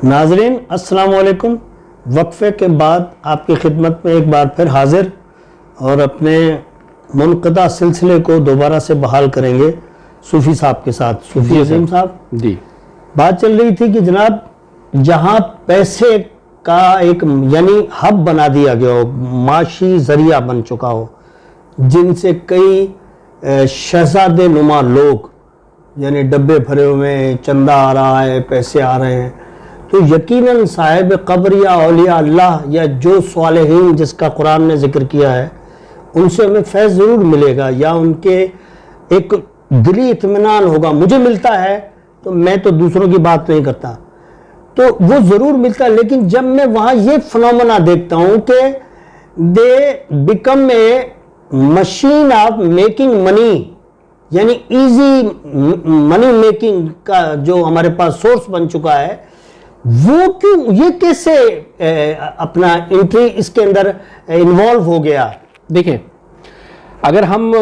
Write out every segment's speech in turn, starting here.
नाजरीन अस्सलाम वालेकुम। वक्फे के बाद आपकी खिदमत में एक बार फिर हाजिर और अपने मुनक़ता सिलसिले को दोबारा से बहाल करेंगे सूफ़ी साहब के साथ। सूफ़ी अज़ीम साहब जी, बात चल रही थी कि जनाब जहाँ पैसे का एक यानी हब बना दिया गया हो, माशी ज़रिया बन चुका हो, जिनसे कई शहज़ादे नुमा लोग यानी डब्बे भरे हुए हैं, चंदा आ रहा है, पैसे आ रहे हैं, तो यकीनन साहिब कब्र या औलिया अल्लाह या जो सालेहीन जिसका कुरान ने जिक्र किया है उनसे हमें फैज़ ज़रूर मिलेगा या उनके एक दिली इत्मीनान होगा। मुझे मिलता है तो मैं तो दूसरों की बात नहीं करता, तो वो ज़रूर मिलता है। लेकिन जब मैं वहाँ ये फिनोमेना देखता हूँ कि they become a machine of making money, यानी इजी मनी मेकिंग का जो हमारे पास सोर्स बन चुका है, वो क्यों, ये कैसे अपना एंट्री इसके अंदर इन्वॉल्व हो गया? देखिए, अगर हम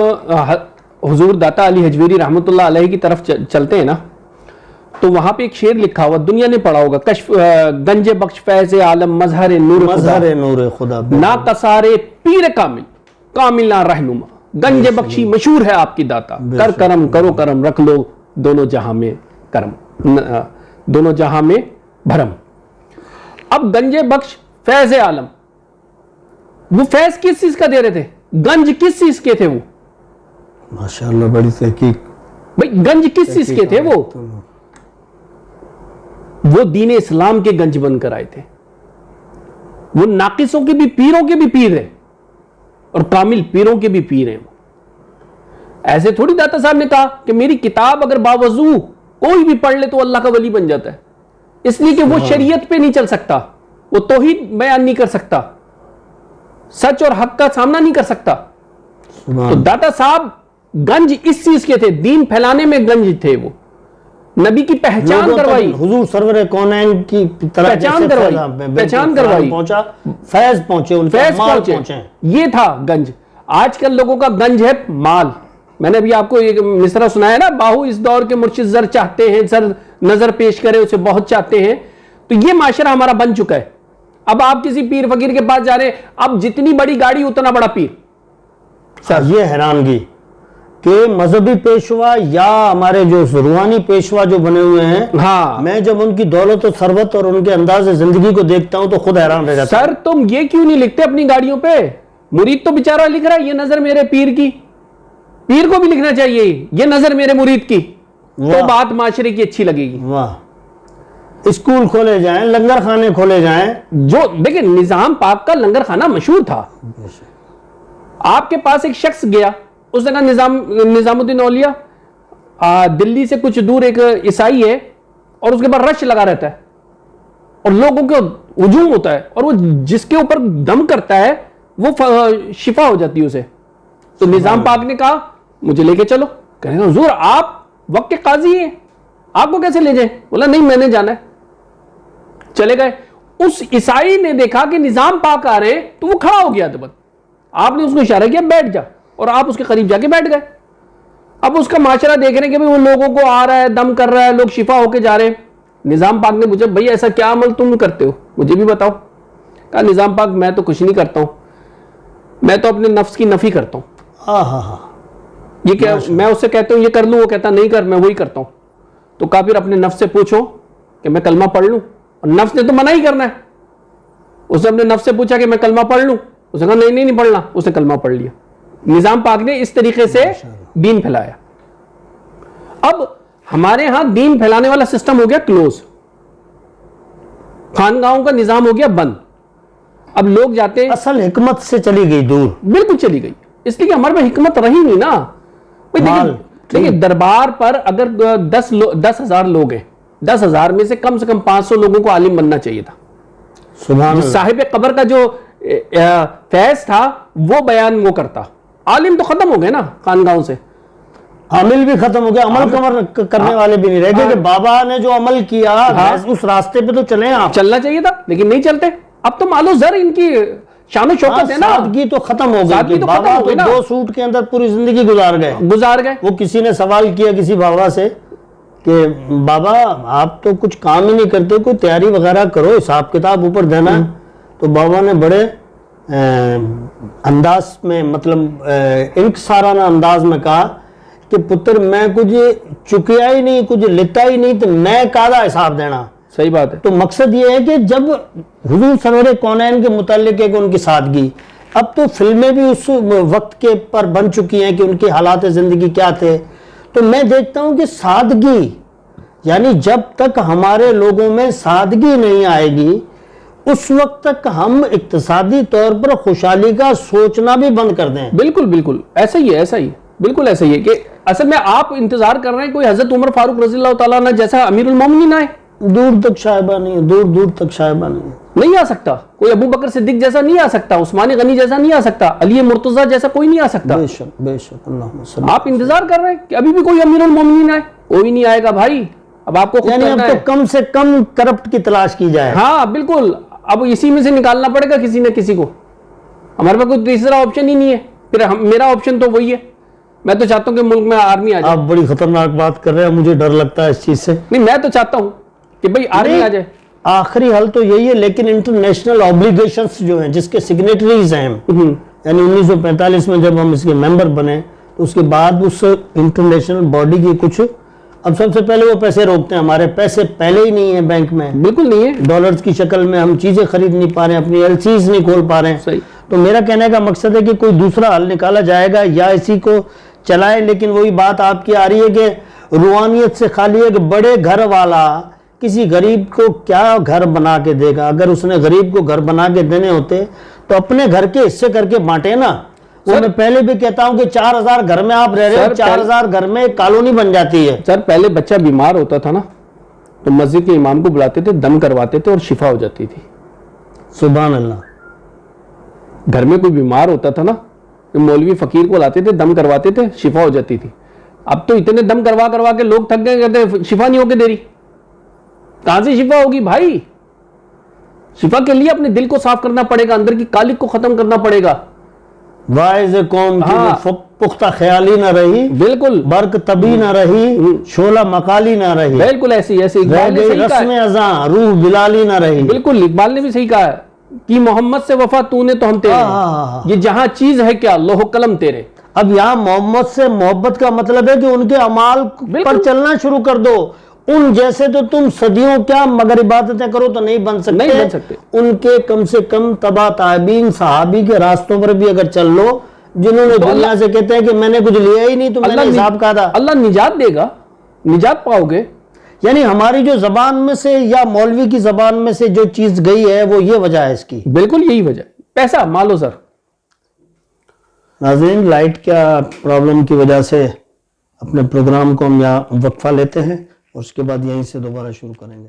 हुजूर दाता अली हजवेरी रहमतुल्लाह अलैहि की तरफ चलते हैं ना, तो वहां पे एक शेर लिखा हुआ, दुनिया ने पढ़ा होगा, कश्फ गंजे बख्श फैज़ आलम मजहर नूर खुदा ना कसारे पीर कामिल कामिल ना रहनुमा, गंजे बख्शी मशहूर है आपकी दाता, कर करम करो करम रख लो दोनों जहां में करम, दोनों जहां में भरम। अब गंजे बख्श फैज़ आलम, वो फैज किस चीज का दे रहे थे? गंज किस चीज के थे वो? माशाअल्लाह, बड़ी तहकीक। भाई गंज किस चीज के थे? वो दीन इस्लाम के गंज बनकर आए थे। वो नाकिसों के भी पीरों के भी पीर है और कामिल पीरों के भी पीर हैं। ऐसे थोड़ी दाता साहब ने कहा कि मेरी किताब अगर बावजू कोई भी पढ़ ले तो अल्लाह का वली बन जाता है, इसलिए कि वो शरीयत पे नहीं चल सकता, वो तौहीद बयान नहीं कर सकता, सच और हक का सामना नहीं कर सकता। तो दाता साहब गंज इस चीज के थे, दीन फैलाने में गंज थे। वो नबी की पहचान करवाई, हुजूर सरवरे कौनैन की तरह पहचान करवाई, पहुंचा, फैज पहुंचे, फैज पहुंचे, ये था गंज। आजकल लोगों का गंज है माल। मैंने अभी आपको एक मिसरा सुनाया ना, बाहू इस दौर के मुर्शिद जर चाहते हैं, जर नजर पेश करे उसे बहुत चाहते हैं। तो ये माशरा हमारा बन चुका है। अब आप किसी पीर फकीर के पास जा रहे हैं, अब जितनी बड़ी गाड़ी उतना बड़ा पीर। ये हैरानगी कि मजहबी पेशवा या हमारे जो रूहानी पेशवा जो बने हुए हैं, हाँ, मैं जब उनकी दौलत और सरबत और उनके अंदाज जिंदगी को देखता हूं तो खुद हैरान रह जाता हूं। सर तुम ये क्यों नहीं लिखते अपनी गाड़ियों पे? मुरीद तो बेचारा लिख रहा है, ये नजर मेरे पीर की। पीर को भी लिखना चाहिए, ये नजर मेरे मुरीद की, तो बात माशरे की अच्छी लगेगी। वाह, स्कूल खोले जाएं, लंगर खाने खोले जाएं। जो देखिए, निजाम पाक का लंगर खाना मशहूर था। आपके पास एक शख्स गया, उसने कहा निजामुद्दीन औलिया दिल्ली से कुछ दूर एक ईसाई है और उसके पास रश लगा रहता है और लोगों को हुजूम होता है और वो जिसके ऊपर दम करता है वो शिफा हो जाती है उसे। तो निजाम पाक ने कहा मुझे लेके चलो। कहेगा हुजूर आप वक्त के काजी हैं, आपको कैसे ले जाए? बोला नहीं मैंने जाना है। चले गए। उस ईसाई ने देखा कि निजाम पाक आ रहे हैं तो वो खड़ा हो गया। तो बस आपने उसको इशारा किया बैठ जा, और आप उसके करीब जाके बैठ गए। अब उसका माशरा देख रहे हैं कि भाई वो लोगों को आ रहा है, दम कर रहा है, लोग शिफा होके जा रहे हैं। निजाम पाक ने पूछा भाई ऐसा क्या अमल तुम करते हो, मुझे भी बताओ। कहा निजाम पाक मैं तो कुछ नहीं करता हूं, मैं तो अपने नफ्स की नफी करता हूं। ये क्या, मैं उससे कहता हूं ये कर लूं, वो कहता नहीं कर, मैं वही करता हूं। तो कहा फिर अपने नफ्स से पूछो कि मैं कलमा पढ़ लूं, और नफ्स ने तो मना ही करना है। उसने अपने नफ्स से पूछा कि मैं कलमा पढ़ लूं, उसने कहा नहीं नहीं नहीं पढ़ना, उसने कलमा पढ़ लिया। निजाम पाक ने इस तरीके से दीन फैलाया। अब हमारे यहां दीन फैलाने वाला सिस्टम हो गया क्लोज, खानगाहों का निजाम हो गया बंद। अब लोग जाते हैं, असल हिकमत से चली गई दूर, बिल्कुल चली गई, इसलिए कि हमारे में हिकमत रही नहीं ना। देखिए दरबार पर अगर 10,000 लोग हैं, 10,000 में से कम 500 लोगों को आलिम बनना चाहिए था। सुभान साहिब कब्र का जो फैज था वो बयान वो करता। आलिम तो खत्म हो गए ना खानगाहों से, आमिल भी खत्म हो गया, अमल करने वाले भी नहीं रह गए। बाबा ने जो अमल किया उस रास्ते पे तो चले आप, चलना चाहिए था, लेकिन नहीं चलते। अब तो मालो जर इनकी शान शौकत है ना, सादगी तो खत्म हो गई। तो बाबा तो 2 सूट के अंदर पूरी जिंदगी गुजार गए। वो किसी ने सवाल किया किसी बाबा से कि बाबा आप तो कुछ काम ही नहीं करते, कोई तैयारी वगैरह करो, हिसाब किताब ऊपर देना। तो बाबा ने बड़े अंदाज में, मतलब इंकसाराना अंदाज में कहा कि पुत्र मैं कुछ चुकिया ही नहीं, कुछ लेता ही नहीं, तो मैं कादा हिसाब देना। सही बात है। तो मकसद ये है कि जब हुजूर सरवरे कौनैन के मुतालिक एक उनकी सादगी, अब तो फिल्में भी उस वक्त के पर बन चुकी हैं कि उनके हालात जिंदगी क्या थे। तो मैं देखता हूं कि सादगी, यानी जब तक हमारे लोगों में सादगी नहीं आएगी उस वक्त तक हम इक्तिसादी तौर पर खुशहाली का सोचना भी बंद कर दें। बिल्कुल बिल्कुल ऐसा ही है, ऐसा ही बिल्कुल ऐसा ही है कि असल में आप इंतजार कर रहे हैं कोई हजरत उमर फारूक रज़ी अल्लाह तआला अन्हु जैसा अमीरुल मोमिनीन आए। दूर तक शायबा नहीं, दूर दूर तक शायबा नहीं आ सकता। कोई अबू बकर सिद्दीक जैसा नहीं आ सकता, उस्मानी गनी जैसा नहीं आ सकता, अली मुर्तजा जैसा कोई नहीं आ सकता। बेशक बेशक। अल्लाह आप इंतजार कर रहे हैं कि अभी भी कोई अमीरुल मोमिनीन आए, कोई नहीं आएगा भाई। अब आपको खुद यानी अब करना तो है। कम से कम करप्ट की तलाश की जाए। हाँ बिल्कुल, अब इसी में से निकालना पड़ेगा किसी न किसी को। हमारे पास कोई तीसरा ऑप्शन ही नहीं है। फिर मेरा ऑप्शन तो वही है। मैं तो चाहता हूं कि मुल्क में आर्मी आ जाए। आप बड़ी खतरनाक बात कर रहे हैं, मुझे डर लगता है इस चीज से। नहीं, मैं तो चाहता हूं कि भाई आर्मी आ जाए। आखिरी हल तो यही है, लेकिन इंटरनेशनल ऑब्लिगेशंस जो हैं, जिसके सिग्नेटरीज हैं हम, यानी 1945 में जब हम इसके मेंबर बने, तो उसके बाद उस इंटरनेशनल बॉडी की कुछ, अब सबसे पहले वो पैसे रोकते हैं। हमारे पैसे पहले ही नहीं है बैंक में, बिल्कुल नहीं है। डॉलर्स की शक्ल में हम चीजें खरीद नहीं पा रहे हैं, अपनी एलसीज नहीं खोल पा रहे हैं। सही। तो मेरा कहने का मकसद है कि कोई दूसरा हल निकाला जाएगा या इसी को चलाएं। लेकिन वही बात आपकी आ रही है कि रूहानियत से खाली एक बड़े घर वाला किसी गरीब को क्या घर बना के देगा। अगर उसने गरीब को घर बना के देने होते तो अपने घर के हिस्से करके बांटे ना। वो मैं पहले भी कहता हूं कि 4000 घर में आप रह रहे हो, 4000 घर में एक कॉलोनी बन जाती है। सर पहले बच्चा बीमार होता था ना, तो मस्जिद के इमाम को बुलाते थे, दम करवाते थे और शिफा हो जाती थी। सुभान अल्लाह। घर में कोई बीमार होता था ना, तो मौलवी फकीर को लाते थे, दम करवाते थे, शिफा हो जाती थी। अब तो इतने दम करवा करवा के लोग थक गए, कहते शिफा नहीं होके दे रही। कहां से शिफा होगी भाई? शिफा के लिए अपने दिल को साफ करना पड़ेगा, अंदर की कालिक को खत्म करना पड़ेगा। वाइज कौम की हाँ। पुख्ता ख्याली ना रही, बिल्कुल बर्क तबी ना रही, शोला मकाली ना रही, बिल्कुल ऐसी ऐसी इकबाल ने सही कहा है। रस्म अज़ां रूह बिलाली ना रही। बिल्कुल इकबाल ने भी सही कहा है कि मोहम्मद से वफा तूने तो हम तेरे, हाँ। ये जहां चीज है क्या लोह कलम तेरे। अब यहाँ मोहम्मद से मोहब्बत का मतलब है कि उनके अमाल पर चलना शुरू कर दो। उन जैसे तो तुम सदियों क्या मगर इबादतें करो तो नहीं बन सकते, नहीं बन सकते। उनके कम से कम तबा ताबीन सहाबी के रास्तों पर भी अगर चल लो, जिन्होंने तो दुनिया से कहते हैं कि मैंने कुछ लिया ही नहीं, तो मैंने हिसाब कहा था। अल्लाह निजात देगा, निजात पाओगे। यानी हमारी जो जबान में से या मौलवी की जबान में से जो चीज गई है वो ये वजह है इसकी। बिल्कुल यही वजह, पैसा मालो सर। नाज़रीन, लाइट क्या प्रॉब्लम की वजह से अपने प्रोग्राम को हम यहाँ वक्फा लेते हैं और उसके बाद यहीं से दोबारा शुरू करेंगे।